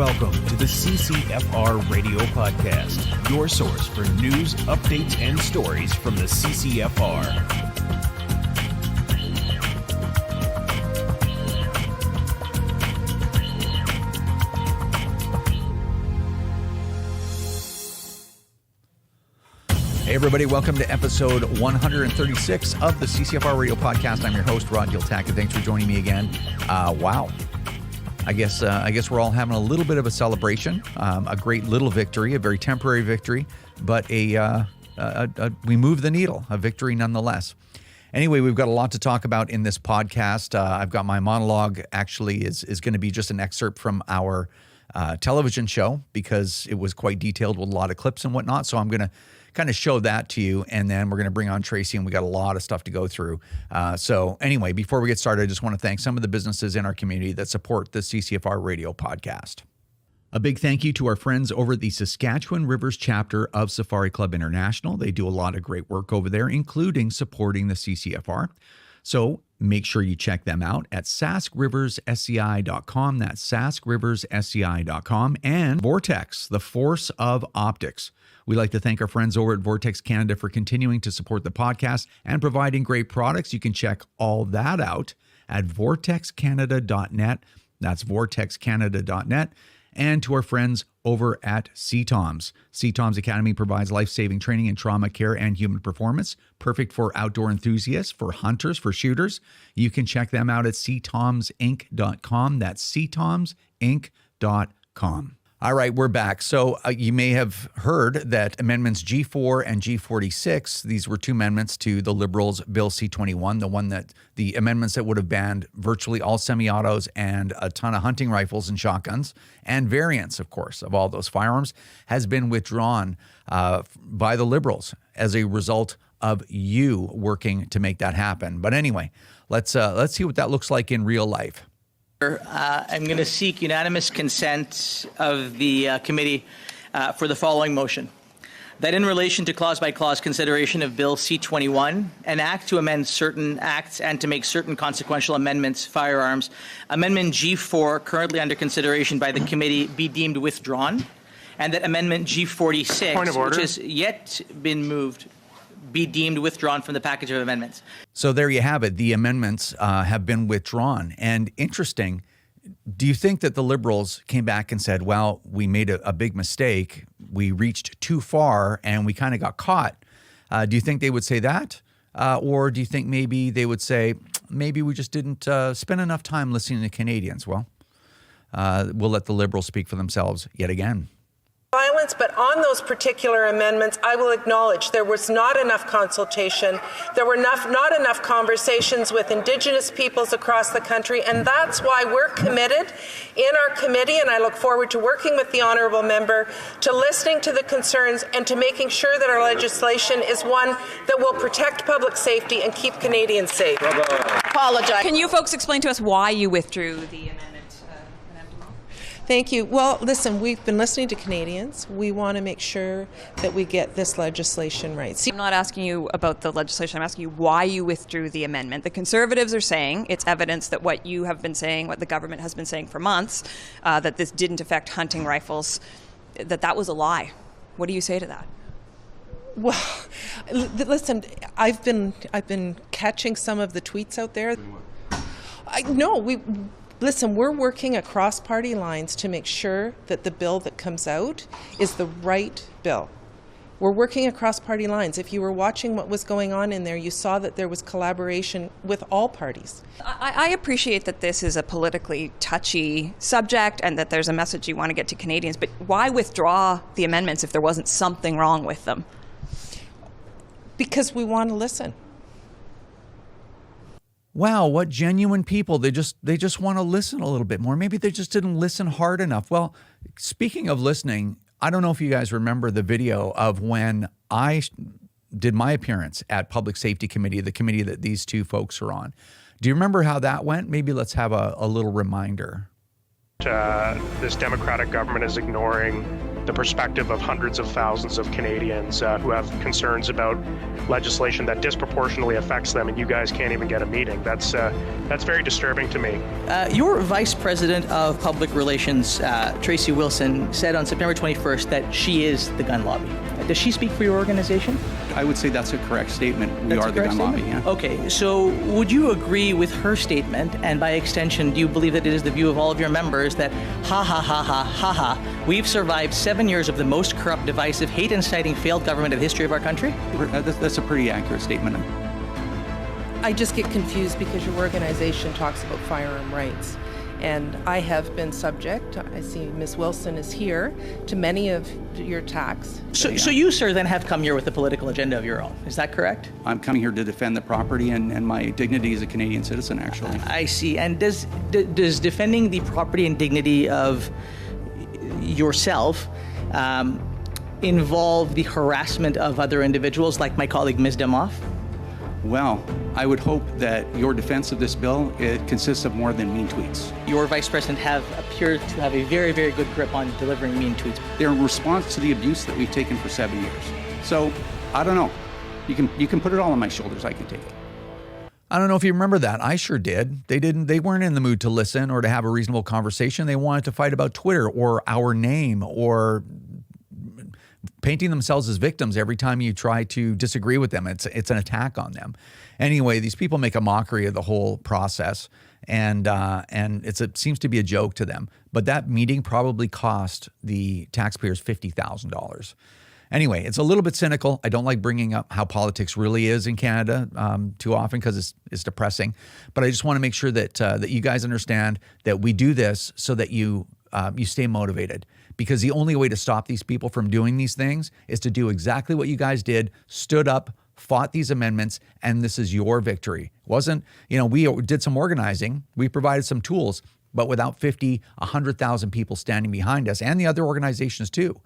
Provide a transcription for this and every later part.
Welcome to the CCFR Radio Podcast, your source for news, updates, and stories from the CCFR. Hey everybody, welcome to episode 136 of the CCFR Radio Podcast. I'm your host, Rod Giltack, and thanks for joining me again. Wow. I guess we're all having a little bit of a celebration, a great little victory, a very temporary victory, but we moved the needle, a victory nonetheless. Anyway, we've got a lot to talk about in this podcast. I've got my monologue actually is going to be just an excerpt from our television show because it was quite detailed with a lot of clips and whatnot. So I'm going to kind of show that to you, and then we're going to bring on Tracy, and we got a lot of stuff to go through. So anyway, before we get started, I just want to thank some of the businesses in our community that support the CCFR Radio Podcast. A big thank you to our friends over at the Saskatchewan Rivers chapter of Safari Club International. They do a lot of great work over there, including supporting the CCFR. So make sure you check them out at saskriversSCI.com. That's saskriversSCI.com. And Vortex, the force of optics. We'd like to thank our friends over at Vortex Canada for continuing to support the podcast and providing great products. You can check all that out at vortexcanada.net. That's vortexcanada.net. And to our friends over at CTOMS. CTOMS Academy provides life-saving training in trauma care and human performance, perfect for outdoor enthusiasts, for hunters, for shooters. You can check them out at ctomsinc.com. That's ctomsinc.com. All right, we're back. So you may have heard that Amendments G4 and G46, these were two amendments to the Liberals' Bill C-21, the amendments that would have banned virtually all semi-autos and a ton of hunting rifles and shotguns, and variants, of course, of all those firearms, has been withdrawn by the Liberals as a result of you working to make that happen. But anyway, let's see what that looks like in real life. I'm going to seek unanimous consent of the committee for the following motion. That in relation to clause-by-clause consideration of Bill C-21, an act to amend certain acts and to make certain consequential amendments, firearms, Amendment G4, currently under consideration by the committee, be deemed withdrawn, and that Amendment G46, which has yet been moved, be deemed withdrawn from the package of amendments. So there you have it. The amendments have been withdrawn. And interesting, do you think that the Liberals came back and said, well, we made a big mistake, we reached too far, and we kind of got caught? Do you think they would say that? Or do you think maybe they would say, maybe we just didn't spend enough time listening to Canadians? Well, we'll let the Liberals speak for themselves yet again. Violence, but on those particular amendments, I will acknowledge there was not enough consultation. There were not enough conversations with Indigenous peoples across the country, and that's why we're committed in our committee, and I look forward to working with the honourable member, to listening to the concerns and to making sure that our legislation is one that will protect public safety and keep Canadians safe. Apologize. Can you folks explain to us why you withdrew the amendment? Thank you. Well, listen, we've been listening to Canadians. We want to make sure that we get this legislation right. I'm not asking you about the legislation. I'm asking you why you withdrew the amendment. The Conservatives are saying it's evidence that what you have been saying, what the government has been saying for months, that this didn't affect hunting rifles, that was a lie. What do you say to that? Well, listen, I've been catching some of the tweets out there. Listen, we're working across party lines to make sure that the bill that comes out is the right bill. We're working across party lines. If you were watching what was going on in there, you saw that there was collaboration with all parties. I appreciate that this is a politically touchy subject and that there's a message you want to get to Canadians, but why withdraw the amendments if there wasn't something wrong with them? Because we want to listen. Wow, what genuine people. They just want to listen a little bit more. Maybe they just didn't listen hard enough. Well, speaking of listening, I don't know if you guys remember the video of when I did my appearance at Public Safety Committee, the committee that these two folks are on. Do you remember how that went? Maybe let's have a little reminder. This Democratic government is ignoring the perspective of hundreds of thousands of Canadians who have concerns about legislation that disproportionately affects them, and you guys can't even get a meeting. That's very disturbing to me. Your Vice President of Public Relations, Tracy Wilson, said on September 21st that she is the gun lobby. Does she speak for your organization? I would say that's a correct statement. We are the gun lobby, yeah. Okay, so would you agree with her statement, and by extension, do you believe that it is the view of all of your members that we've survived 7 years of the most corrupt, divisive, hate-inciting, failed government in the history of our country? That's a pretty accurate statement. I just get confused because your organization talks about firearm rights. And I have been subject, I see Ms. Wilson is here, to many of your attacks. So you, sir, then have come here with a political agenda of your own. Is that correct? I'm coming here to defend the property and my dignity as a Canadian citizen, actually. I see. And does defending the property and dignity of yourself involve the harassment of other individuals like my colleague Ms. Demoff? Well, I would hope that your defense of this bill, it consists of more than mean tweets. Your Vice President have appeared to have a very, very good grip on delivering mean tweets. They're in response to the abuse that we've taken for 7 years. So, I don't know. You can put it all on my shoulders. I can take it. I don't know if you remember that. I sure did. They weren't in the mood to listen or to have a reasonable conversation. They wanted to fight about Twitter or our name or painting themselves as victims every time you try to disagree with them. It's an attack on them. Anyway, these people make a mockery of the whole process, and it seems to be a joke to them. But that meeting probably cost the taxpayers $50,000. Anyway, it's a little bit cynical. I don't like bringing up how politics really is in Canada too often because it's depressing. But I just want to make sure that you guys understand that we do this so that you stay motivated. Because the only way to stop these people from doing these things is to do exactly what you guys did, stood up, fought these amendments, and this is your victory. Wasn't, we did some organizing, we provided some tools, but without 50, 100,000 people standing behind us and the other organizations too,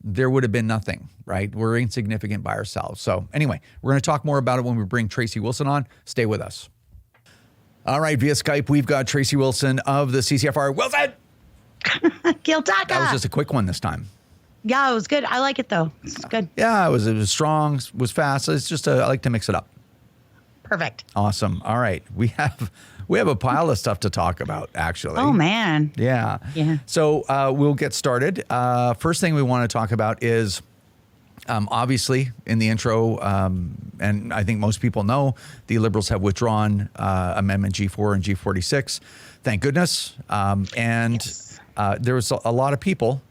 there would have been nothing, right? We're insignificant by ourselves. So anyway, we're going to talk more about it when we bring Tracy Wilson on. Stay with us. All right, via Skype, we've got Tracy Wilson of the CCFR. Wilson! Giltaka. That was just a quick one this time. Yeah, it was good. I like it though. It's good. Yeah, it was strong, it was fast. It's just I like to mix it up. Perfect. Awesome. All right, we have a pile of stuff to talk about. Actually. Oh man. Yeah. Yeah. So we'll get started. First thing we want to talk about is. Obviously, in the intro, and I think most people know, the Liberals have withdrawn Amendment G4 and G46. Thank goodness. Yes. There was a lot of people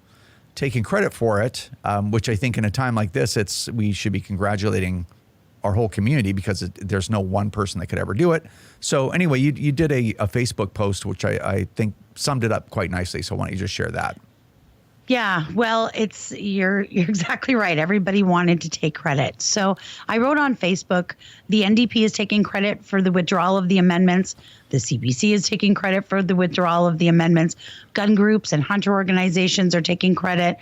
taking credit for it, which I think in a time like this, we should be congratulating our whole community because there's no one person that could ever do it. So anyway, you did a Facebook post, which I think summed it up quite nicely. So why don't you just share that? Yeah, well, you're exactly right. Everybody wanted to take credit. So I wrote on Facebook, the NDP is taking credit for the withdrawal of the amendments. The CBC is taking credit for the withdrawal of the amendments. Gun groups and hunter organizations are taking credit.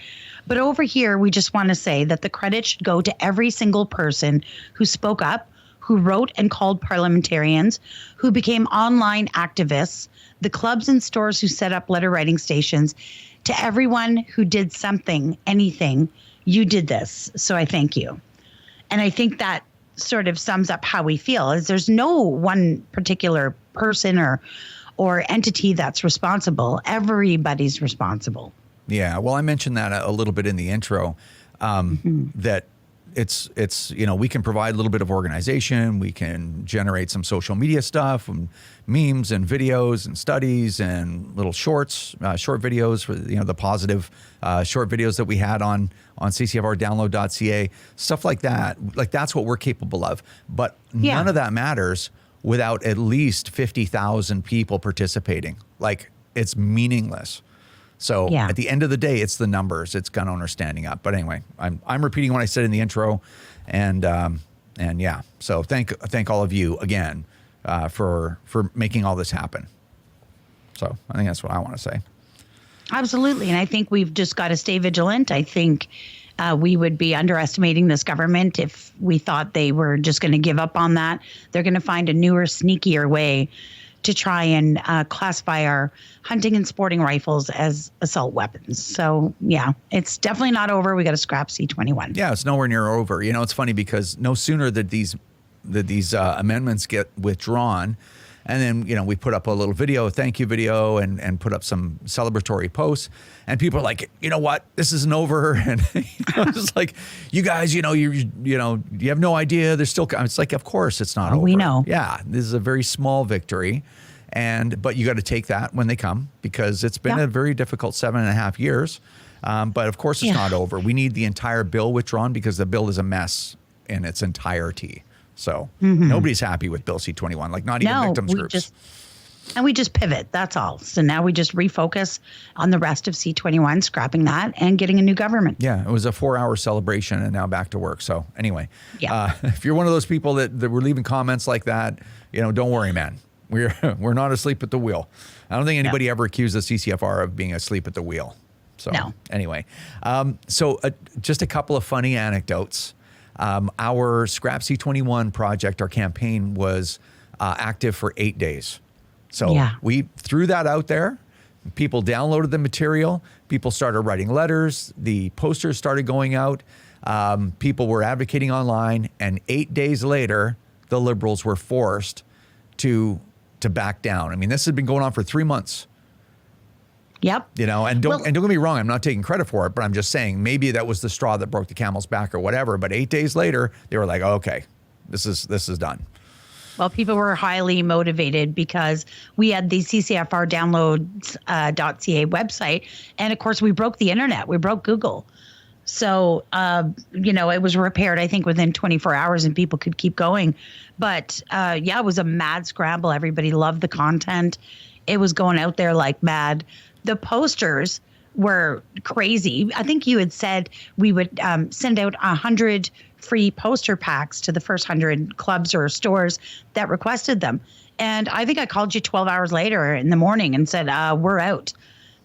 But over here, we just want to say that the credit should go to every single person who spoke up, who wrote and called parliamentarians, who became online activists, the clubs and stores who set up letter writing stations. To everyone who did something, anything, you did this. So I thank you. And I think that sort of sums up how we feel is there's no one particular person or entity that's responsible. Everybody's responsible. Yeah. Well, I mentioned that a little bit in the intro, that it's we can provide a little bit of organization. We can generate some social media stuff and memes and videos and studies and little short videos for, the positive short videos that we had on ccfrdownload.ca, stuff like that. Like that's what we're capable of. But none of that matters without at least 50,000 people participating. Like it's meaningless. So at the end of the day, it's the numbers. It's gun owners standing up. But anyway, I'm repeating what I said in the intro, and yeah. So thank all of you again for making all this happen. So I think that's what I want to say. Absolutely, and I think we've just got to stay vigilant. I think we would be underestimating this government if we thought they were just going to give up on that. They're going to find a newer, sneakier way to try and classify our hunting and sporting rifles as assault weapons. So, yeah, it's definitely not over. We got to scrap C-21. Yeah, it's nowhere near over. You know, it's funny because no sooner did these amendments get withdrawn, and then, you know, we put up a little video, thank you video, and put up some celebratory posts. And people are like, you know what, this isn't over. And it's like, you guys, you have no idea. There's still. It's like, of course, it's not over. We know. Yeah, this is a very small victory, but you got to take that when they come, because it's been a very difficult 7.5 years. But of course, it's not over. We need the entire bill withdrawn because the bill is a mess in its entirety. So nobody's happy with Bill C-21, like not even victims groups. We just pivot. That's all. So now we just refocus on the rest of C-21, scrapping that and getting a new government. Yeah, it was a 4-hour celebration and now back to work. So anyway, if you're one of those people that were leaving comments like that, you know, don't worry, man. We're not asleep at the wheel. I don't think anybody ever accused the CCFR of being asleep at the wheel. So anyway, just a couple of funny anecdotes. Our Scrap C-21 project, our campaign was active for 8 days. So we threw that out there. People downloaded the material. People started writing letters. The posters started going out. People were advocating online. And 8 days later, the Liberals were forced to back down. I mean, this had been going on for 3 months. Yep. You know, and don't get me wrong, I'm not taking credit for it, but I'm just saying maybe that was the straw that broke the camel's back or whatever. But 8 days later, they were like, okay, this is done. Well, people were highly motivated because we had the CCFR downloads.ca website. And of course, we broke the internet. We broke Google. So, it was repaired, I think, within 24 hours and people could keep going. But it was a mad scramble. Everybody loved the content. It was going out there like mad. The posters were crazy. I think you had said we would send out 100 free poster packs to the first 100 clubs or stores that requested them. And I think I called you 12 hours later in the morning and said, we're out.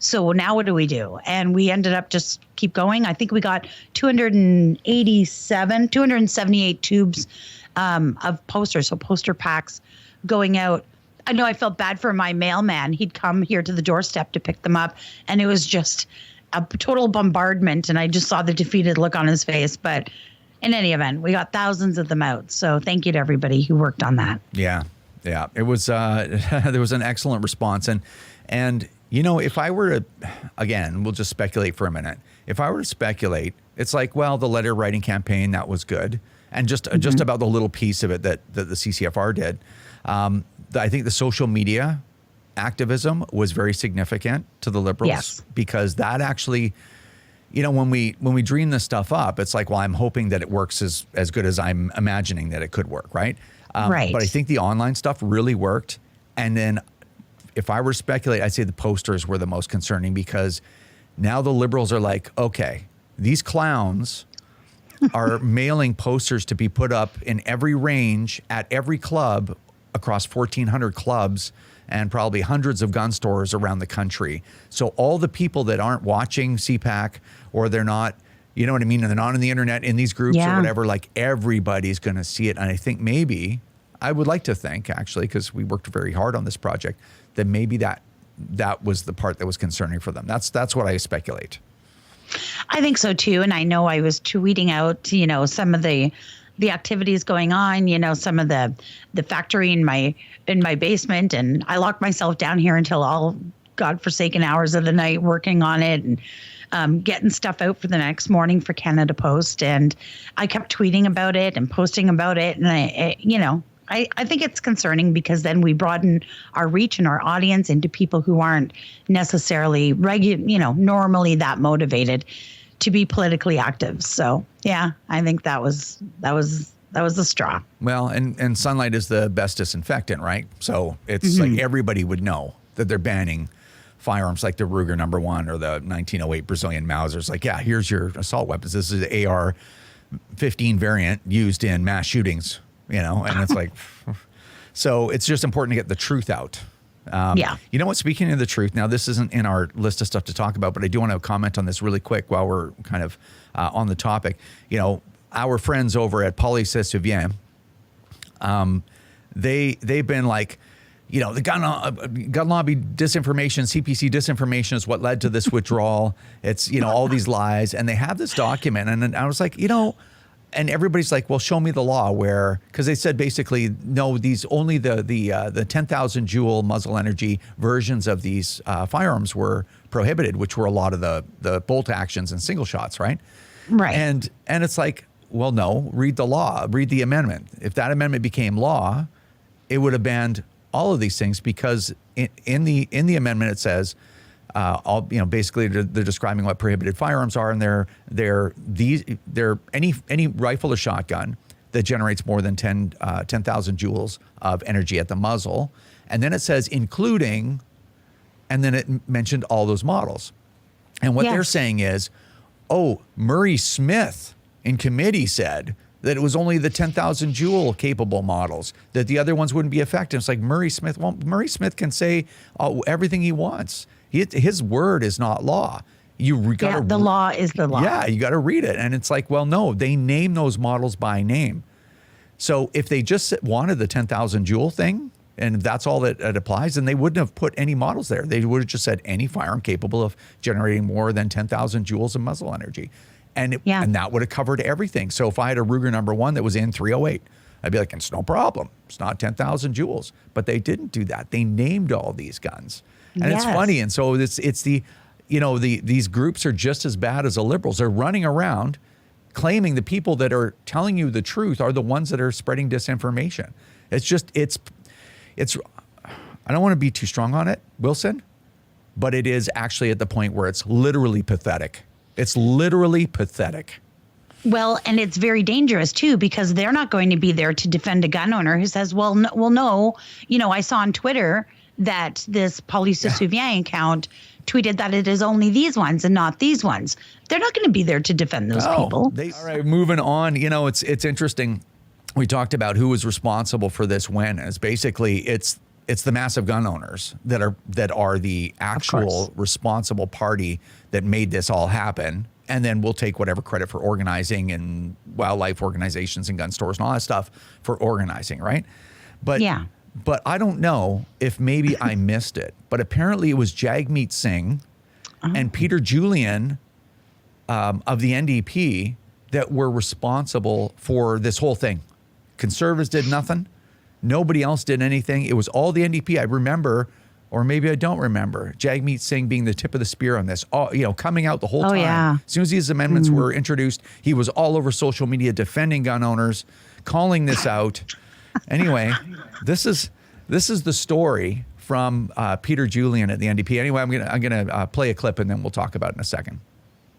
So now what do we do? And we ended up just keep going. I think we got 278 tubes of posters, so poster packs going out. I know I felt bad for my mailman. He'd come here to the doorstep to pick them up, and it was just a total bombardment, and I just saw the defeated look on his face. But in any event, we got thousands of them out. So thank you to everybody who worked on that. Yeah. It was there was an excellent response. And you know, if I were to, again, we'll just speculate for a minute. If I were to speculate, it's like, well, the letter writing campaign, that was good. And just about the little piece of it that the CCFR did. I think the social media activism was very significant to the Liberals because that actually, you know, when we dream this stuff up, it's like, well, I'm hoping that it works as good as I'm imagining that it could work, right? Right. But I think the online stuff really worked. And then if I were to speculate, I'd say the posters were the most concerning because now the Liberals are like, okay, these clowns are mailing posters to be put up in every range at every club across 1,400 clubs and probably hundreds of gun stores around the country. So all the people that aren't watching CPAC or they're not, you know what I mean, and they're not on the internet in these groups or whatever, like everybody's going to see it. And I think maybe, I would like to think actually, because we worked very hard on this project, that maybe that was the part that was concerning for them. That's what I speculate. I think so too. And I know I was tweeting out, you know, some of the activities going on, you know, some of the factory in my basement, and I locked myself down here until all godforsaken hours of the night working on it and getting stuff out for the next morning for Canada Post. And I kept tweeting about it and posting about it. And I think it's concerning because then we broaden our reach and our audience into people who aren't necessarily normally that motivated to be politically active. So yeah, I think that was the straw. Well, and sunlight is the best disinfectant, right? So it's like everybody would know that they're banning firearms like the Ruger No. 1 or the 1908 Brazilian Mausers. Like, yeah, here's your assault weapons. This is the AR-15 variant used in mass shootings, you know, and it's like, so it's just important to get the truth out. You know what? Speaking of the truth, now this isn't in our list of stuff to talk about, but I do want to comment on this really quick while we're kind of on the topic. You know, our friends over at Police Vient, they've been like, the gun lobby disinformation, CPC disinformation is what led to this withdrawal. It's, all these lies. And they have this document. And then I was like, and everybody's like, well, show me the law where, because they said basically, no, these only the 10,000 joule muzzle energy versions of these firearms were prohibited, which were a lot of the bolt actions and single shots, right? Right. And it's like, well, no, read the law, read the amendment. If that amendment became law, it would have banned all of these things, because in the amendment it says, basically they're describing what prohibited firearms are, and they're any rifle or shotgun that generates more than 10,000 joules of energy at the muzzle, and then it says including, and then it mentioned all those models, and what they're saying is, Murray Smith in committee said that it was only the 10,000 joule capable models, that the other ones wouldn't be effective. It's like Murray Smith can say everything he wants. His word is not law. The law is the law. Yeah, you got to read it. And it's like, well, no, they name those models by name. So if they just wanted the 10,000 joule thing, and that's all that it applies, then they wouldn't have put any models there. They would have just said any firearm capable of generating more than 10,000 joules of muzzle energy. And that would have covered everything. So if I had a Ruger number 1 that was in 308, I'd be like, it's no problem. It's not 10,000 joules. But they didn't do that. They named all these guns. And it's funny. And so it's these groups are just as bad as the liberals. They're running around claiming the people that are telling you the truth are the ones that are spreading disinformation. It's I don't want to be too strong on it, Wilson, but it is actually at the point where it's literally pathetic. It's literally pathetic. Well, and it's very dangerous too, because they're not going to be there to defend a gun owner who says, well, no, I saw on Twitter that this Police de Souvien account tweeted that it is only these ones and not these ones. They're not going to be there to defend those people. All right, moving on. It's interesting. We talked about who was responsible for this when. It's basically it's the massive gun owners that are the actual responsible party that made this all happen. And then we'll take whatever credit for organizing and wildlife organizations and gun stores and all that stuff for organizing, right? But I don't know if maybe I missed it, but apparently it was Jagmeet Singh and Peter Julian of the NDP that were responsible for this whole thing. Conservatives did nothing. Nobody else did anything. It was all the NDP. I remember, or maybe I don't remember, Jagmeet Singh being the tip of the spear on this, coming out the whole time. Yeah. As soon as these amendments were introduced, he was all over social media defending gun owners, calling this out. Anyway, this is the story from Peter Julian at the NDP. Anyway, I'm gonna play a clip and then we'll talk about it in a second.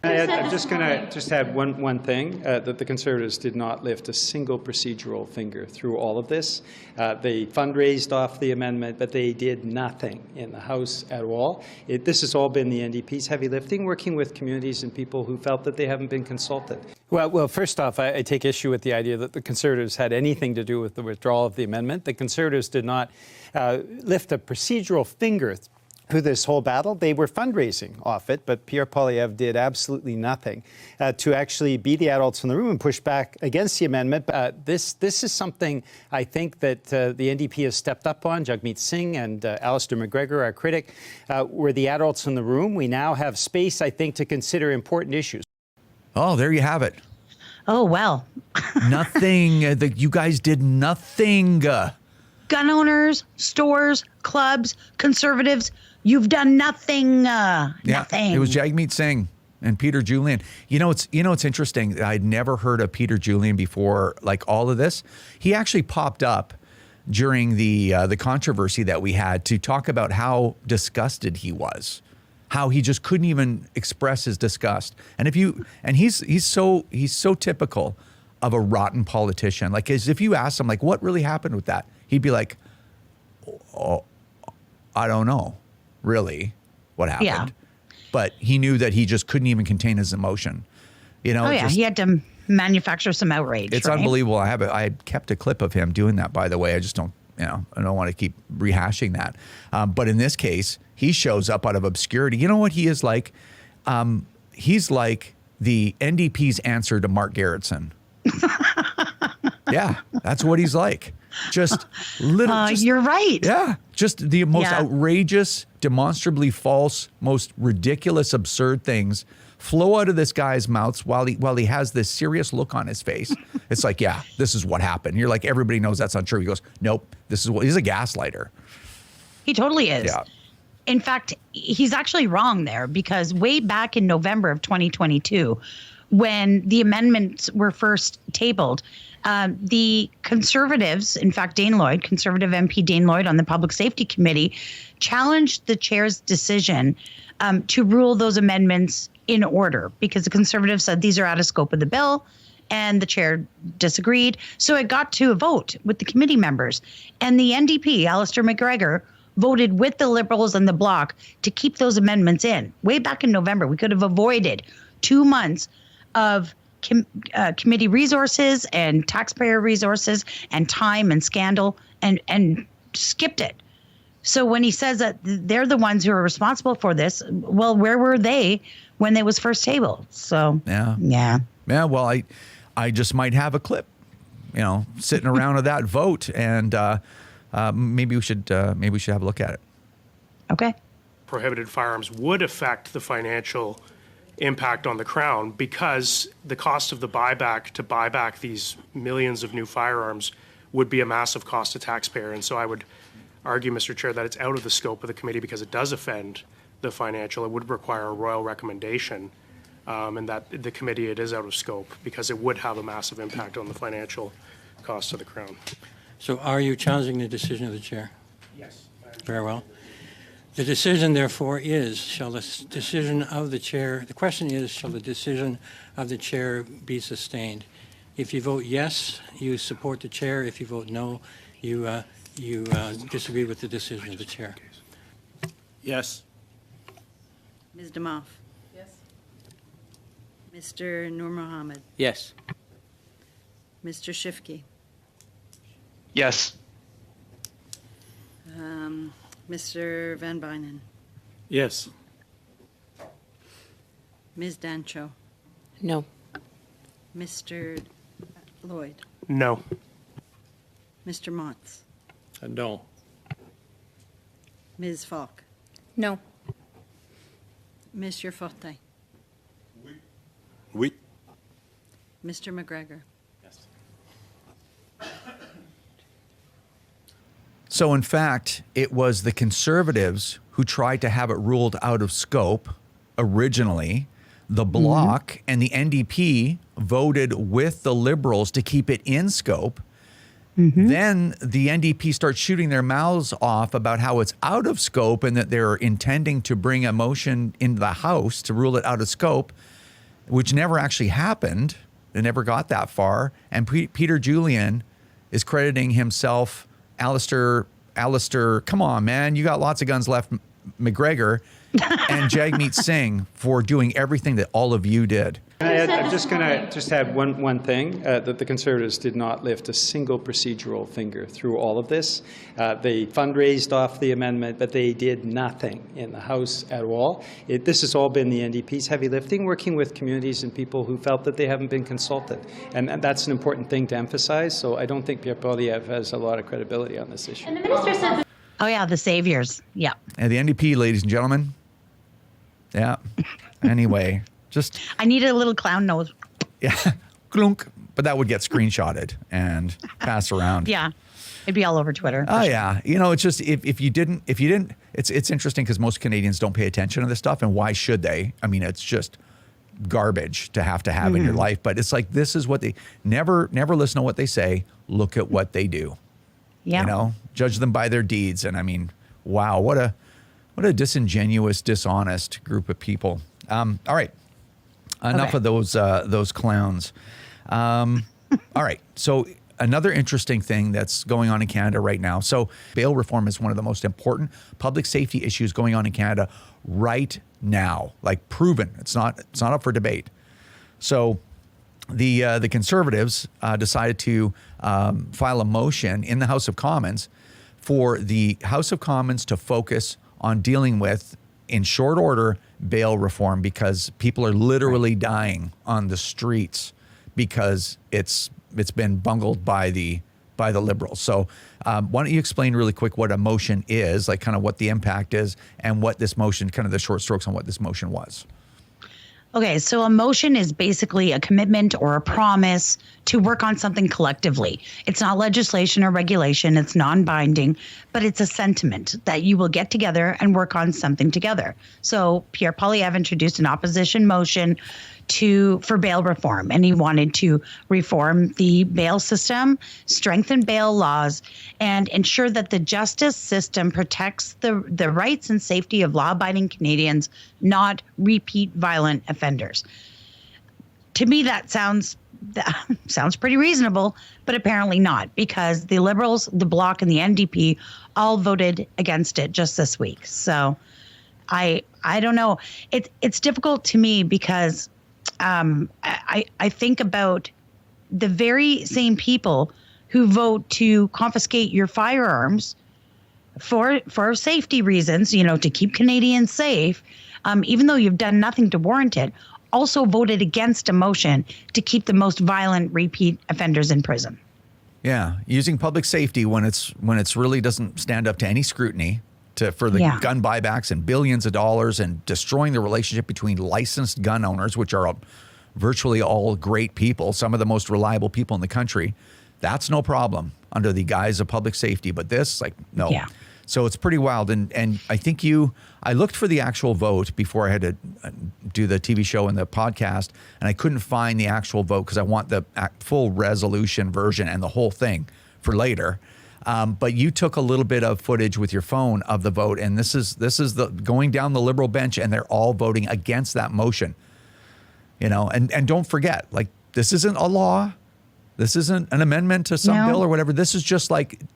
I'm just going to add one thing, that the Conservatives did not lift a single procedural finger through all of this. They fundraised off the amendment, but they did nothing in the House at all. This has all been the NDP's heavy lifting, working with communities and people who felt that they haven't been consulted. Well, first off, I take issue with the idea that the Conservatives had anything to do with the withdrawal of the amendment. The Conservatives did not lift a procedural finger through this whole battle. They were fundraising off it, but Pierre Poilievre did absolutely nothing to actually be the adults in the room and push back against the amendment. This is something I think that the NDP has stepped up on. Jagmeet Singh and Alistair McGregor, our critic, were the adults in the room. We now have space, I think, to consider important issues. Oh, there you have it. Oh, well. Nothing. You guys did nothing. Gun owners, stores, clubs, conservatives, you've done nothing. Nothing. It was Jagmeet Singh and Peter Julian. It's interesting. I'd never heard of Peter Julian before, like all of this. He actually popped up during the controversy that we had to talk about how disgusted he was, how he just couldn't even express his disgust. And he's so typical of a rotten politician. Like, as if you ask him, like, what really happened with that? He'd be like, oh, I don't know, really, what happened. Yeah. But he knew that he just couldn't even contain his emotion. He had to manufacture some outrage. It's unbelievable. I kept a clip of him doing that, by the way. I just don't, I don't want to keep rehashing that. But in this case, he shows up out of obscurity. You know what he is like? He's like the NDP's answer to Mark Gerritsen. Yeah, that's what he's like. Just little. You're right. Yeah, Just the most Yeah. outrageous, demonstrably false, most ridiculous, absurd things flow out of this guy's mouth while he has this serious look on his face. It's like, yeah, this is what happened. You're like, everybody knows that's not true. He goes, nope, this is what, he's a gaslighter. He totally is. Yeah. In fact, he's actually wrong there, because way back in November of 2022, when the amendments were first tabled, the Conservatives, in fact, Dane Lloyd, Conservative MP Dane Lloyd on the Public Safety Committee, challenged the chair's decision to rule those amendments in order, because the Conservatives said these are out of scope of the bill, and the chair disagreed. So it got to a vote with the committee members. And the NDP, Alistair McGregor, voted with the Liberals and the Bloc to keep those amendments in. Way back in November, we could have avoided 2 months of committee resources and taxpayer resources and time and scandal, and skipped it. So when he says that they're the ones who are responsible for this, well, where were they when it was first tabled? So yeah. Well, I just might have a clip, sitting around with that vote, and maybe we should have a look at it. Okay. Prohibited firearms would affect the financial impact on the Crown, because the cost of the buyback to buy back these millions of new firearms would be a massive cost to taxpayer. And so I would argue, Mr. Chair, that it's out of the scope of the committee because it does offend the financial. It would require a royal recommendation, and that the committee, it is out of scope because it would have a massive impact on the financial cost of the Crown. So are you challenging the decision of the chair? Yes. Very well. The decision, therefore, is, shall the decision of the chair, the question is, shall the decision of the chair be sustained? If you vote yes, you support the chair. If you vote no, you disagree with the decision of the chair. Yes. Ms. Demoff? Yes. Mr. Nur Mohammed? Yes. Mr. Shifki? Yes. Mr. Van Bynen? Yes. Ms. Dancho? No. Mr. Lloyd? No. Mr. Motz? No. Ms. Falk? No. Monsieur Fortin? Oui. Mr. McGregor? So, in fact, it was the Conservatives who tried to have it ruled out of scope originally. The Bloc and the NDP voted with the Liberals to keep it in scope. Then the NDP starts shooting their mouths off about how it's out of scope and that they're intending to bring a motion into the House to rule it out of scope, which never actually happened. It never got that far. And Peter Julian is crediting himself, Alistair, come on, man, you got lots of guns left, McGregor, and Jagmeet Singh for doing everything that all of you did. I'm just going to add one thing, that the Conservatives did not lift a single procedural finger through all of this. They fundraised off the amendment, but they did nothing in the House at all. This has all been the NDP's heavy lifting, working with communities and people who felt that they haven't been consulted. And that's an important thing to emphasize. So I don't think Pierre Poilievre has a lot of credibility on this issue. And the minister said Oh, yeah, the saviors. Yeah. And the NDP, ladies and gentlemen. Yeah. Anyway, just. I needed a little clown nose. Yeah. Glunk. But that would get screenshotted and passed around. Yeah. It'd be all over Twitter. Oh, yeah. You know, it's just if you didn't, it's interesting because most Canadians don't pay attention to this stuff. And why should they? I mean, it's just garbage to have in your life. But it's like, this is what they never listen to what they say. Look at what they do. Yeah. You know, judge them by their deeds. And I mean, wow, what a disingenuous, dishonest group of people. All right. Enough of those clowns. All right. So another interesting thing that's going on in Canada right now. So bail reform is one of the most important public safety issues going on in Canada right now, like proven. It's not up for debate. So the Conservatives decided to file a motion in the House of Commons for the House of Commons to focus on dealing with, in short order, bail reform, because people are literally dying on the streets because it's been bungled by the by the Liberals. So why don't you explain really quick what a motion is, like kind of what the impact is, and what this motion, kind of the short strokes on what this motion was. Okay, so a motion is basically a commitment or a promise to work on something collectively. It's not legislation or regulation, it's non-binding, but it's a sentiment that you will get together and work on something together. So Pierre Poilievre introduced an opposition motion for bail reform, and he wanted to reform the bail system, strengthen bail laws, and ensure that the justice system protects the rights and safety of law-abiding Canadians, not repeat violent offenders. To me, that sounds pretty reasonable, but apparently not, because the Liberals, the Bloc, and the NDP all voted against it just this week. So I don't know. It's difficult to me because I think about the very same people who vote to confiscate your firearms for safety reasons, to keep Canadians safe, even though you've done nothing to warrant it, also voted against a motion to keep the most violent repeat offenders in prison. Yeah, using public safety when it's really doesn't stand up to any scrutiny for the gun buybacks and billions of dollars, and destroying the relationship between licensed gun owners, which are virtually all great people, some of the most reliable people in the country. That's no problem under the guise of public safety. But this, no. Yeah. So it's pretty wild. And I think I looked for the actual vote before I had to do the TV show and the podcast, and I couldn't find the actual vote because I want the full resolution version and the whole thing for later. But you took a little bit of footage with your phone of the vote, and this is the going down the Liberal bench, and they're all voting against that motion. And don't forget, this isn't a law. This isn't an amendment to some bill or whatever. This is just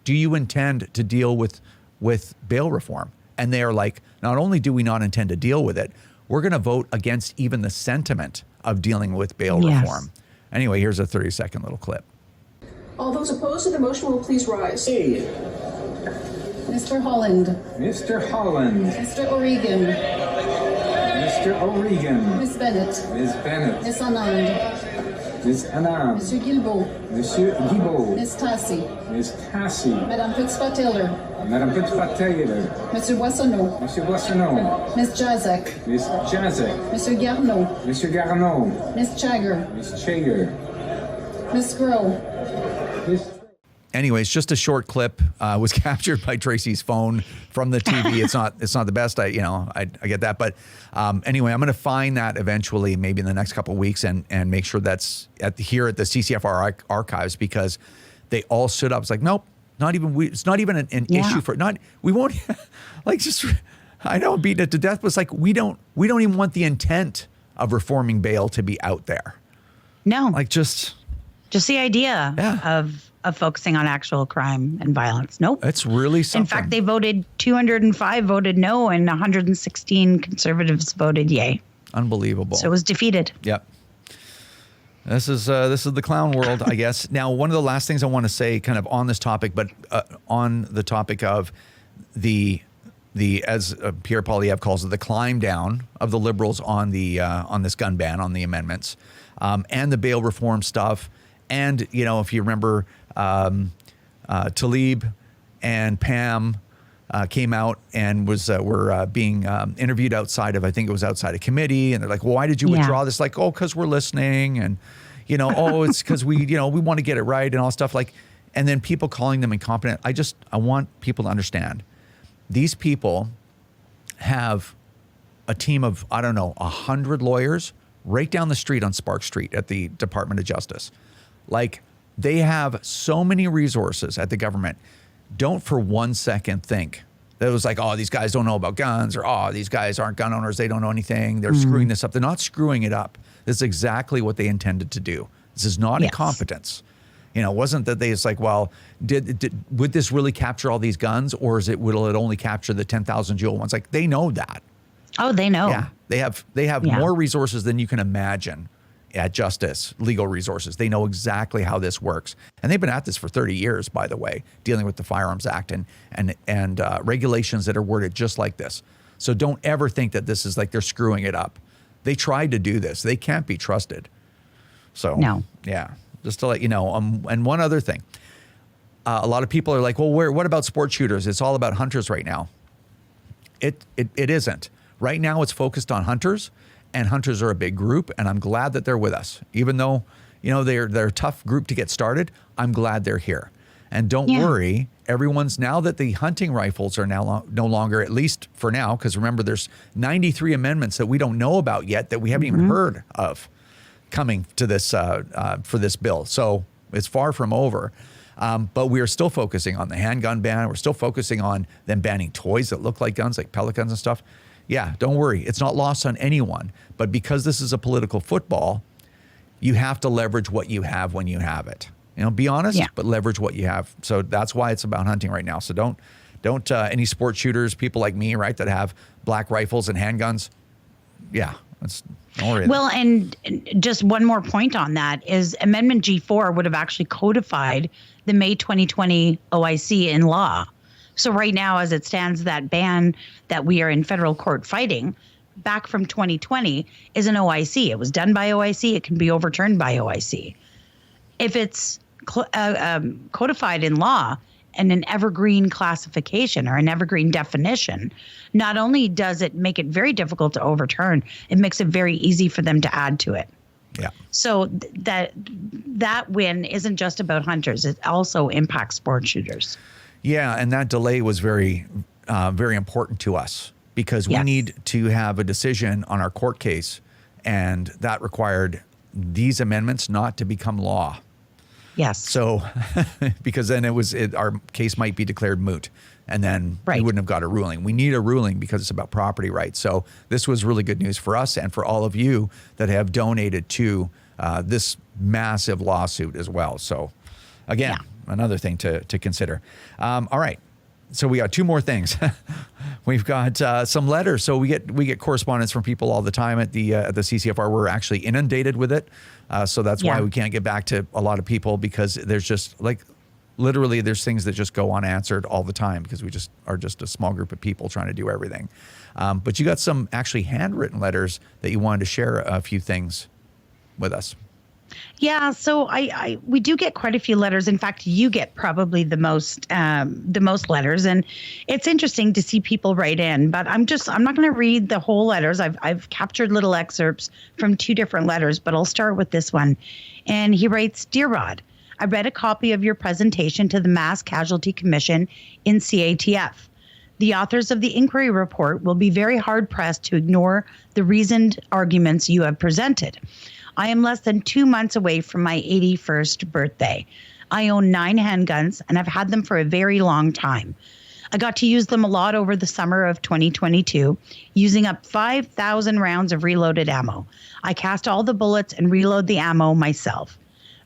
do you intend to deal with bail reform? And they are not only do we not intend to deal with it, we're going to vote against even the sentiment of dealing with bail reform. Anyway, here's a 30-second little clip. All those opposed to the motion will please rise. Hey. Mr. Holland. Mr. Holland. Mr. O'Regan. Mr. O'Regan. Ms. Bennett. Ms. Bennett. Ms. Anand. Ms. Anand. Monsieur Guilbeault. Monsieur Guilbeault. Ms. Tassi. Ms. Tassi. Madame Petitpas-Taylor. Madame Petitpas-Taylor. Monsieur Boissonneau. Monsieur Boissonneau. Ms. Jazek. Ms. Jazek. Monsieur Garneau. Monsieur Garneau. Ms. Chagger. Ms. Chagger. Ms. Groh. Anyways, just a short clip was captured by Tracy's phone from the TV. It's not the best. I get that, but anyway, I'm going to find that eventually, maybe in the next couple of weeks, and make sure that's here at the CCFR archives, because they all stood up. It's nope, not even we. It's not even an issue for not. We won't just. I know, beating it to death, but it's we don't even want the intent of reforming bail to be out there. No, just the idea of focusing on actual crime and violence. Nope. It's really something. In fact, they voted 205 voted no, and 116 conservatives voted yay. Unbelievable. So it was defeated. Yep. This is the clown world, I guess. Now, one of the last things I want to say, kind of on this topic, but on the topic of the as Pierre Poilievre calls it, the climb down of the Liberals on this gun ban, on the amendments, and the bail reform stuff. And, if you remember, Talib and Pam came out and were being interviewed outside of, I think it was outside a committee. And they're like, well, why did you withdraw this? Because we're listening. And, it's because we want to get it right and all stuff and then people calling them incompetent. I want people to understand these people have a team of, 100 lawyers right down the street on Spark Street at the Department of Justice. They have so many resources at the government. Don't for one second think that it was these guys don't know about guns, or, these guys aren't gun owners. They don't know anything. They're screwing this up. They're not screwing it up. This is exactly what they intended to do. This is not incompetence. It wasn't that they, would this really capture all these guns, or will it only capture the 10,000 jewel ones? They know that. Oh, they know. Yeah. They have more resources than you can imagine. At Justice, legal resources. They know exactly how this works. And they've been at this for 30 years, by the way, dealing with the Firearms Act and regulations that are worded just like this. So don't ever think that this is they're screwing it up. They tried to do this. They can't be trusted. So, no. Yeah, just to let you know. And one other thing. A lot of people are like, well, what about sport shooters? It's all about hunters right now. It isn't. Right now it's focused on hunters, and hunters are a big group, and I'm glad that they're with us. Even though, they're a tough group to get started, I'm glad they're here. And don't worry, now that the hunting rifles are now no longer, at least for now, because remember, there's 93 amendments that we don't know about yet that we haven't even heard of coming to this for this bill. So it's far from over. But we are still focusing on the handgun ban. We're still focusing on them banning toys that look like guns, like pellet guns and stuff. Yeah, don't worry. It's not lost on anyone. But because this is a political football, you have to leverage what you have when you have it. Be honest, but leverage what you have. So that's why it's about hunting right now. So don't any sport shooters, people like me, right, that have black rifles and handguns. Yeah, don't worry. Well, and just one more point on that is Amendment G4 would have actually codified the May 2020 OIC in law. So right now, as it stands, that ban that we are in federal court fighting back from 2020 is an OIC. It was done by OIC. It can be overturned by OIC. If it's codified in law and an evergreen classification or an evergreen definition, not only does it make it very difficult to overturn, it makes it very easy for them to add to it. Yeah. So that win isn't just about hunters. It also impacts sport shooters. Yeah, and that delay was very, very important to us because we need to have a decision on our court case, and that required these amendments not to become law. Yes. So, because then our case might be declared moot, and then we wouldn't have got a ruling. We need a ruling because it's about property rights. So this was really good news for us and for all of you that have donated to this massive lawsuit as well. So, again, another thing to consider. All right. So we got two more things. We've got some letters. So we get correspondence from people all the time at the CCFR. We're actually inundated with it. So that's why we can't get back to a lot of people, because there's just literally there's things that just go unanswered all the time because we just are just a small group of people trying to do everything. But you got some actually handwritten letters that you wanted to share a few things with us. Yeah, so we do get quite a few letters. In fact, you get probably the most letters, and it's interesting to see people write in. But I'm not going to read the whole letters. I've captured little excerpts from two different letters, but I'll start with this one. And he writes, "Dear Rod, I read a copy of your presentation to the Mass Casualty Commission in CATF. The authors of the inquiry report will be very hard-pressed to ignore the reasoned arguments you have presented. I am less than 2 months away from my 81st birthday. I own 9 handguns, and I've had them for a very long time. I got to use them a lot over the summer of 2022, using up 5,000 rounds of reloaded ammo. I cast all the bullets and reload the ammo myself.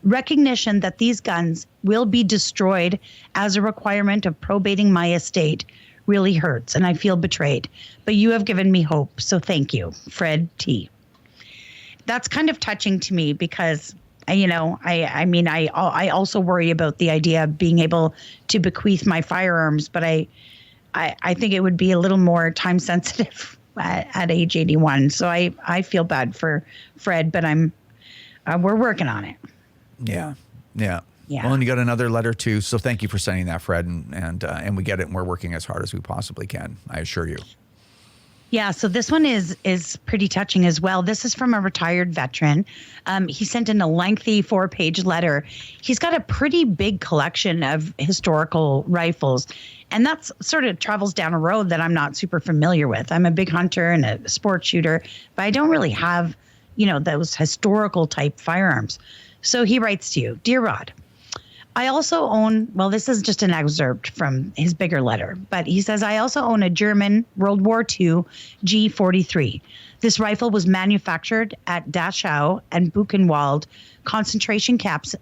Recognition that these guns will be destroyed as a requirement of probating my estate really hurts, and I feel betrayed. But you have given me hope, so thank you. Fred T." That's kind of touching to me because, I also worry about the idea of being able to bequeath my firearms, but I think it would be a little more time sensitive at age 81. So I feel bad for Fred, but we're working on it. Yeah. Well, and you got another letter too. So thank you for sending that, Fred, and we get it, and we're working as hard as we possibly can. I assure you. Yeah, so this one is pretty touching as well. This is from a retired veteran. He sent in a lengthy 4-page letter. He's got a pretty big collection of historical rifles, and that's sort of travels down a road that I'm not super familiar with. I'm a big hunter and a sport shooter, but I don't really have, those historical type firearms. So he writes to you, "Dear Rod, I also own," well, this is just an excerpt from his bigger letter, but he says, "I also own a German World War II G43. This rifle was manufactured at Dachau and Buchenwald concentration camps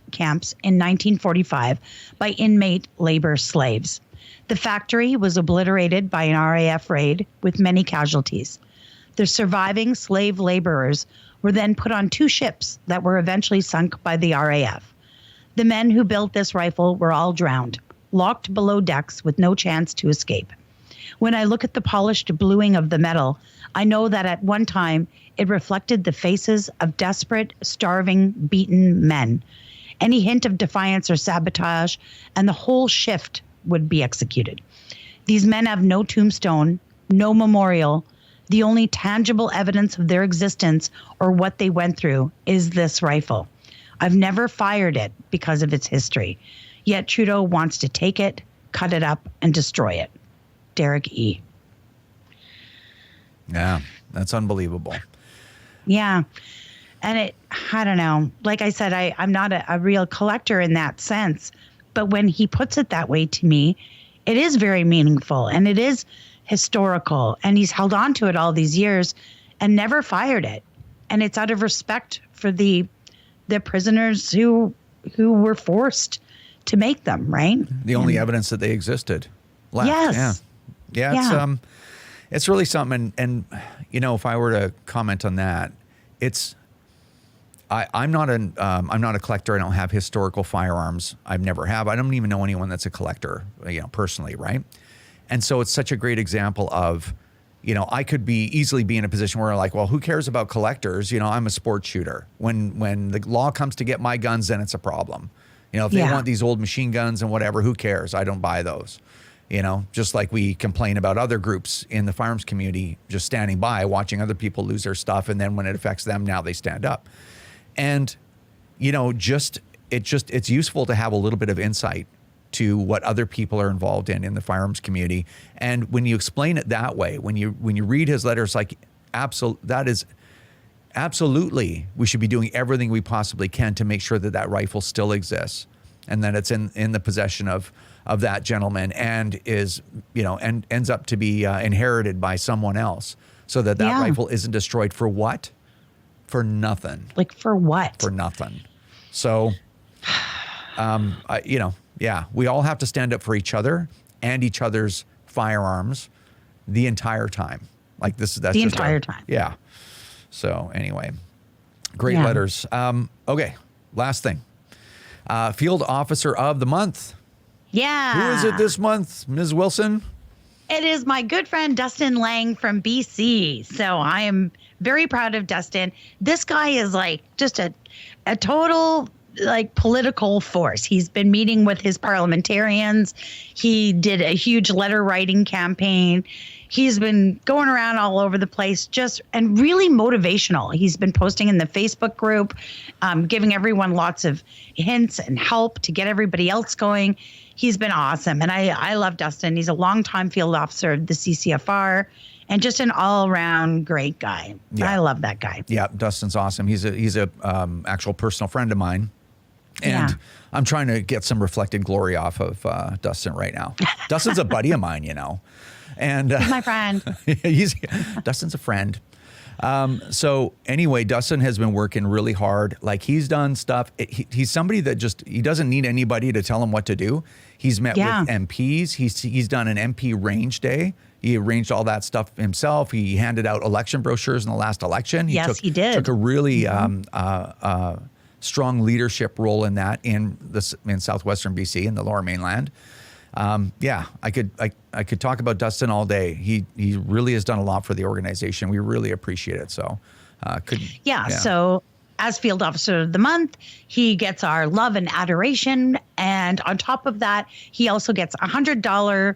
in 1945 by inmate labor slaves. The factory was obliterated by an RAF raid with many casualties. The surviving slave laborers were then put on 2 ships that were eventually sunk by the RAF. The men who built this rifle were all drowned, locked below decks with no chance to escape. When I look at the polished bluing of the metal, I know that at one time it reflected the faces of desperate, starving, beaten men. any hint of defiance or sabotage, and the whole shift would be executed. These men have no tombstone, no memorial. The only tangible evidence of their existence or what they went through is this rifle. I've never fired it because of its history. Yet Trudeau wants to take it, cut it up, and destroy it. Derek E. Yeah, that's unbelievable. Yeah. And I don't know. Like I said, I'm not a real collector in that sense. But when he puts it that way to me, it is very meaningful and it is historical. And he's held on to it all these years and never fired it. And it's out of respect for the prisoners who were forced to make them, right? The only evidence that they existed left. Yes. Yeah. It's really something. And if I were to comment on that, I'm not a collector. I don't have historical firearms. I've never have. I don't even know anyone that's a collector, personally, right? And so it's such a great example of, I could easily be in a position where like, well, who cares about collectors? I'm a sports shooter. When the law comes to get my guns, then it's a problem. If they want these old machine guns and whatever, who cares? I don't buy those. Just like we complain about other groups in the firearms community just standing by, watching other people lose their stuff. And then when it affects them, now they stand up. And, it's useful to have a little bit of insight to what other people are involved in the firearms community. And when you explain it that way, when you read his letter, it's like, absolutely, we should be doing everything we possibly can to make sure that rifle still exists and that it's in the possession of that gentleman and is, and ends up to be inherited by someone else so that rifle isn't destroyed for what? For nothing. Like for what? For nothing. So, we all have to stand up for each other and each other's firearms the entire time. Like that's the entire time. Yeah. So anyway, great letters. Okay, last thing. Field Officer of the Month. Yeah. Who is it this month, Ms. Wilson? It is my good friend Dustin Lang from BC. So I am very proud of Dustin. This guy is like just a total like political force. He's been meeting with his parliamentarians. He did a huge letter writing campaign. He's been going around all over the place and really motivational. He's been posting in the Facebook group, giving everyone lots of hints and help to get everybody else going. He's been awesome. And I love Dustin. He's a longtime field officer of the CCFR and just an all-around great guy. Yeah. I love that guy. Yeah, Dustin's awesome. He's a actual personal friend of mine. And I'm trying to get some reflected glory off of Dustin right now. Dustin's a buddy of mine, And he's my friend. Dustin's a friend. So anyway, Dustin has been working really hard. Like he's done stuff. He's somebody that he doesn't need anybody to tell him what to do. He's met with MPs. He's done an MP range day. He arranged all that stuff himself. He handed out election brochures in the last election. He did. Took a really strong leadership role in that in southwestern BC in the Lower Mainland. I could talk about Dustin all day. He really has done a lot for the organization. We really appreciate it. So, So as Field Officer of the Month, he gets our love and adoration. And on top of that, he also gets a $100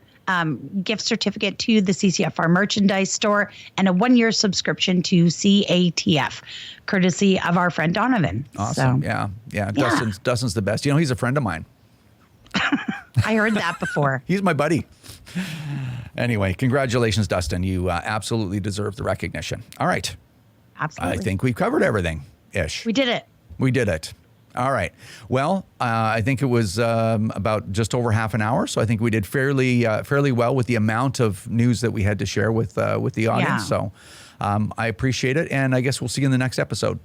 gift certificate to the CCFR merchandise store and a 1-year subscription to CATF, courtesy of our friend Donovan. Awesome. So, yeah. Dustin's the best. He's a friend of mine. I heard that before. He's my buddy. Anyway, congratulations, Dustin. You absolutely deserve the recognition. All right. Absolutely. I think we've covered everything-ish. We did it. We did it. All right. Well, I think it was about just over half an hour, so I think we did fairly well with the amount of news that we had to share with the audience. Yeah. So I appreciate it, and I guess we'll see you in the next episode.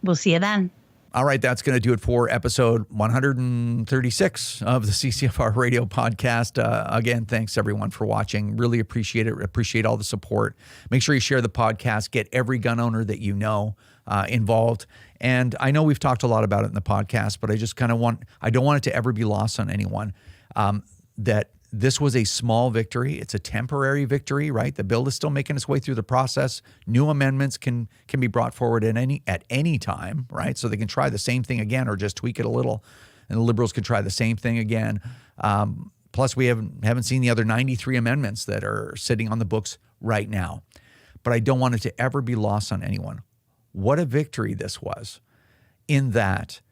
We'll see you then. All right, that's going to do it for episode 136 of the CCFR Radio Podcast. Again, thanks everyone for watching. Really appreciate it. Appreciate all the support. Make sure you share the podcast. Get every gun owner that you know involved. And I know we've talked a lot about it in the podcast, but I just I don't want it to ever be lost on anyone that this was a small victory. It's a temporary victory, right? The bill is still making its way through the process. New amendments can be brought forward at any time, right? So they can try the same thing again or just tweak it a little, and the Liberals can try the same thing again. Plus, we haven't seen the other 93 amendments that are sitting on the books right now. But I don't want it to ever be lost on anyone. What a victory this was, in that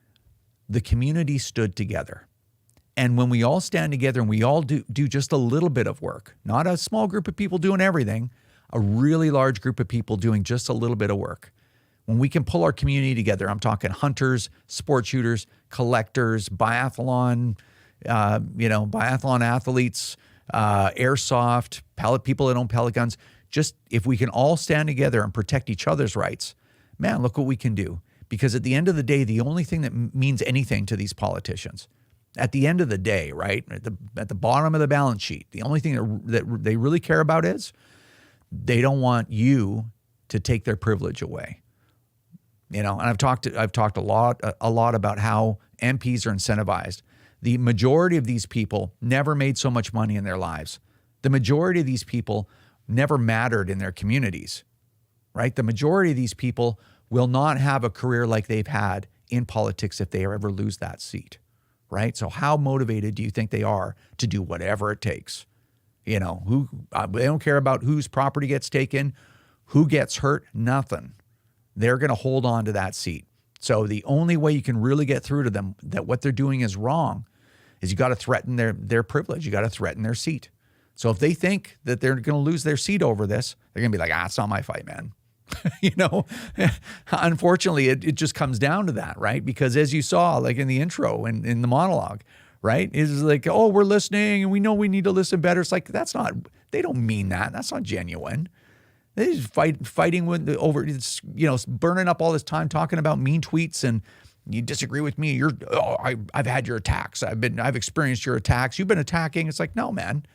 the community stood together. And when we all stand together and we all do just a little bit of work, not a small group of people doing everything, a really large group of people doing just a little bit of work. When we can pull our community together, I'm talking hunters, sport shooters, collectors, biathlon athletes, airsoft, people that own pellet guns. Just if we can all stand together and protect each other's rights, man, look what we can do. Because at the end of the day, the only thing that means anything to these politicians, at the end of the day, right, at the bottom of the balance sheet, the only thing that they really care about is they don't want you to take their privilege away. And I've talked a lot about how MPs are incentivized. The majority of these people never made so much money in their lives. The majority of these people never mattered in their communities, right? The majority of these people will not have a career like they've had in politics if they ever lose that seat, right? So how motivated do you think they are to do whatever it takes? They don't care about whose property gets taken, who gets hurt, nothing. They're going to hold on to that seat. So the only way you can really get through to them that what they're doing is wrong is you got to threaten their privilege. You got to threaten their seat. So if they think that they're going to lose their seat over this, they're going to be like, it's not my fight, man. Unfortunately, it just comes down to that, right? Because as you saw, like in the intro and in the monologue, right? It's like, oh, we're listening and we know we need to listen better. It's like, they don't mean that. That's not genuine. They just fighting burning up all this time talking about mean tweets and you disagree with me. I've had your attacks. I've experienced your attacks. You've been attacking. It's like, no, man.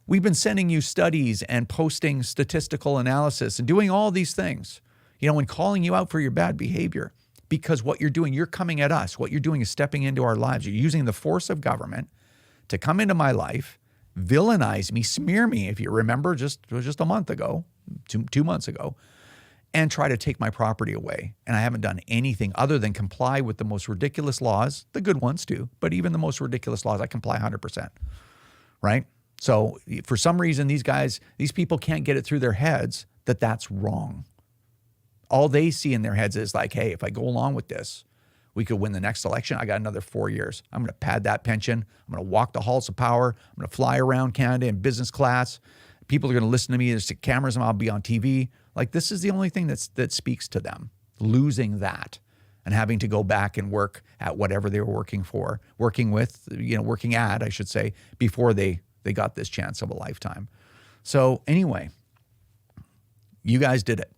We've been sending you studies and posting statistical analysis and doing all these things, and calling you out for your bad behavior, because what you're doing, you're coming at us. What you're doing is stepping into our lives. You're using the force of government to come into my life, villainize me, smear me, if you remember, just a month ago, 2 months ago, and try to take my property away. And I haven't done anything other than comply with the most ridiculous laws, the good ones too, but even the most ridiculous laws, I comply 100%, right? So for some reason, these people can't get it through their heads that that's wrong. All they see in their heads is like, hey, if I go along with this, we could win the next election. I got another 4 years. I'm going to pad that pension. I'm going to walk the halls of power. I'm going to fly around Canada in business class. People are going to listen to me. There's cameras and I'll be on TV. Like, this is the only thing that speaks to them, losing that and having to go back and work at whatever they were working at, I should say, before they got this chance of a lifetime. So anyway, you guys did it,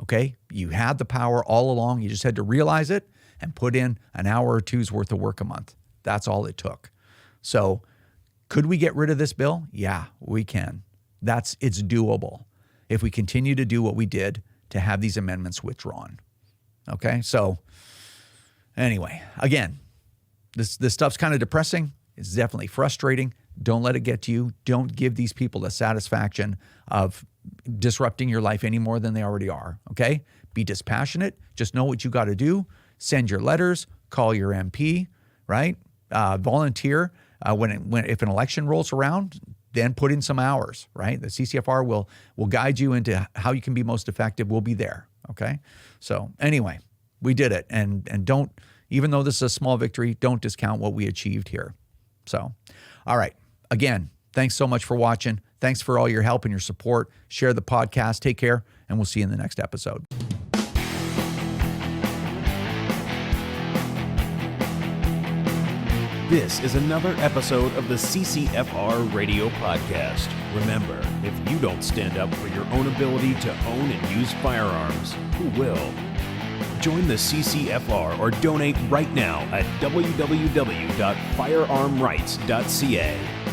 okay? You had the power all along. You just had to realize it and put in an hour or two's worth of work a month. That's all it took. So could we get rid of this bill? Yeah, we can. It's doable if we continue to do what we did to have these amendments withdrawn, okay? So anyway, again, this stuff's kind of depressing. It's definitely frustrating. Don't let it get to you. Don't give these people the satisfaction of disrupting your life any more than they already are, okay? Be dispassionate. Just know what you got to do. Send your letters. Call your MP, right? Volunteer. If an election rolls around, then put in some hours, right? The CCFR will guide you into how you can be most effective. We'll be there, okay? So anyway, we did it. And don't, even though this is a small victory, don't discount what we achieved here. So, all right. Again, thanks so much for watching. Thanks for all your help and your support. Share the podcast. Take care, and we'll see you in the next episode. This is another episode of the CCFR Radio Podcast. Remember, if you don't stand up for your own ability to own and use firearms, who will? Join the CCFR or donate right now at www.firearmrights.ca.